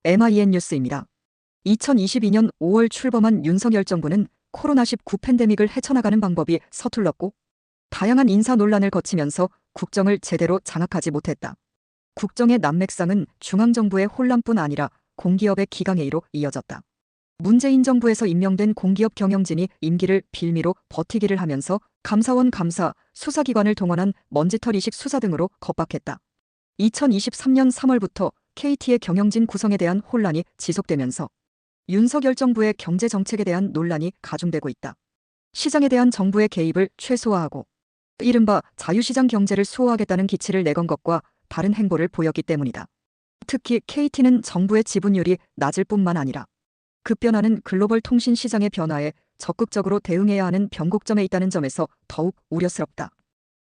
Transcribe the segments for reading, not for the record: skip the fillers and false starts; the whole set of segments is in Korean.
MIN 뉴스입니다. 2022년 5월 출범한 윤석열 정부는 코로나19 팬데믹을 헤쳐나가는 방법이 서툴렀고 다양한 인사 논란을 거치면서 국정을 제대로 장악하지 못했다. 국정의 난맥상은 중앙정부의 혼란뿐 아니라 공기업의 기강회의로 이어졌다. 문재인 정부에서 임명된 공기업 경영진이 임기를 빌미로 버티기를 하면서 감사원 감사, 수사기관을 동원한 먼지털이식 수사 등으로 겁박했다. 2023년 3월부터 KT의 경영진 구성에 대한 혼란이 지속되면서 윤석열 정부의 경제정책에 대한 논란이 가중되고 있다. 시장에 대한 정부의 개입을 최소화하고 이른바 자유시장 경제를 수호하겠다는 기치를 내건 것과 다른 행보를 보였기 때문이다. 특히 KT는 정부의 지분율이 낮을 뿐만 아니라 급변하는 글로벌 통신 시장의 변화에 적극적으로 대응해야 하는 변곡점에 있다는 점에서 더욱 우려스럽다.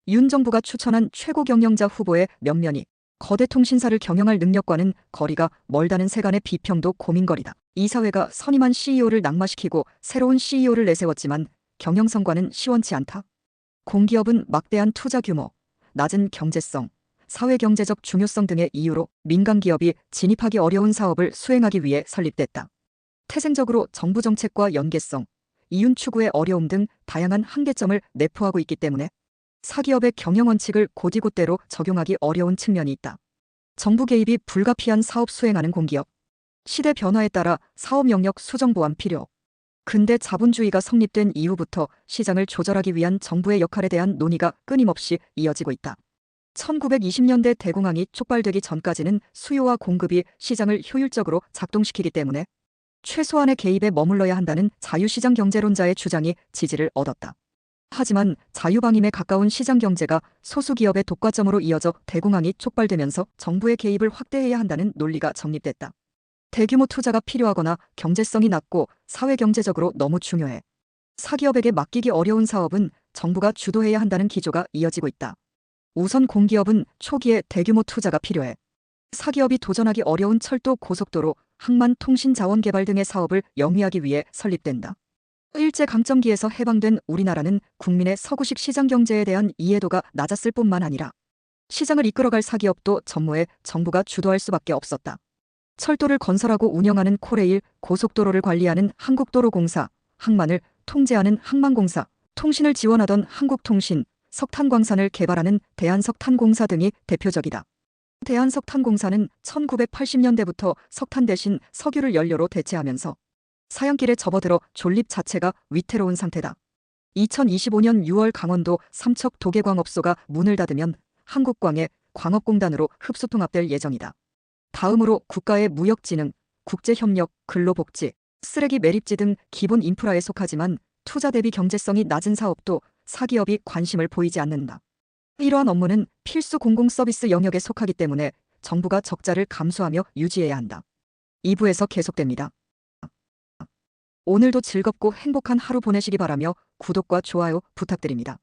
윤 정부가 추천한 최고 경영자 후보의 면면이 거대 통신사를 경영할 능력과는 거리가 멀다는 세간의 비평도 고민거리다. 이사회가 선임한 CEO를 낙마시키고 새로운 CEO를 내세웠지만 경영성과는 시원치 않다. 공기업은 막대한 투자 규모, 낮은 경제성, 사회경제적 중요성 등의 이유로 민간기업이 진입하기 어려운 사업을 수행하기 위해 설립됐다. 태생적으로 정부 정책과 연계성, 이윤 추구의 어려움 등 다양한 한계점을 내포하고 있기 때문에 사기업의 경영 원칙을 곧이곧대로 적용하기 어려운 측면이 있다. 정부 개입이 불가피한 사업 수행하는 공기업. 시대 변화에 따라 사업 영역 수정 보완 필요. 근대 자본주의가 성립된 이후부터 시장을 조절하기 위한 정부의 역할에 대한 논의가 끊임없이 이어지고 있다. 1920년대 대공황이 촉발되기 전까지는 수요와 공급이 시장을 효율적으로 작동시키기 때문에 최소한의 개입에 머물러야 한다는 자유시장 경제론자의 주장이 지지를 얻었다. 하지만 자유방임에 가까운 시장 경제가 소수기업의 독과점으로 이어져 대공황이 촉발되면서 정부의 개입을 확대해야 한다는 논리가 정립됐다. 대규모 투자가 필요하거나 경제성이 낮고 사회경제적으로 너무 중요해. 사기업에게 맡기기 어려운 사업은 정부가 주도해야 한다는 기조가 이어지고 있다. 우선 공기업은 초기에 대규모 투자가 필요해. 사기업이 도전하기 어려운 철도, 고속도로, 항만, 통신 자원 개발 등의 사업을 영위하기 위해 설립된다. 일제강점기에서 해방된 우리나라는 국민의 서구식 시장 경제에 대한 이해도가 낮았을 뿐만 아니라 시장을 이끌어갈 사기업도 전무에 정부가 주도할 수밖에 없었다. 철도를 건설하고 운영하는 코레일, 고속도로를 관리하는 한국도로공사, 항만을 통제하는 항만공사, 통신을 지원하던 한국통신, 석탄광산을 개발하는 대한석탄공사 등이 대표적이다. 대한석탄공사는 1980년대부터 석탄 대신 석유를 연료로 대체하면서 사양길에 접어들어 존립 자체가 위태로운 상태다. 2025년 6월 강원도 삼척 도계광업소가 문을 닫으면 한국광의 광업공단으로 흡수통합될 예정이다. 다음으로 국가의 무역진흥, 국제협력, 근로복지, 쓰레기 매립지 등 기본 인프라에 속하지만 투자 대비 경제성이 낮은 사업도 사기업이 관심을 보이지 않는다. 이러한 업무는 필수 공공서비스 영역에 속하기 때문에 정부가 적자를 감수하며 유지해야 한다. 2부에서 계속됩니다. 오늘도 즐겁고 행복한 하루 보내시기 바라며 구독과 좋아요 부탁드립니다.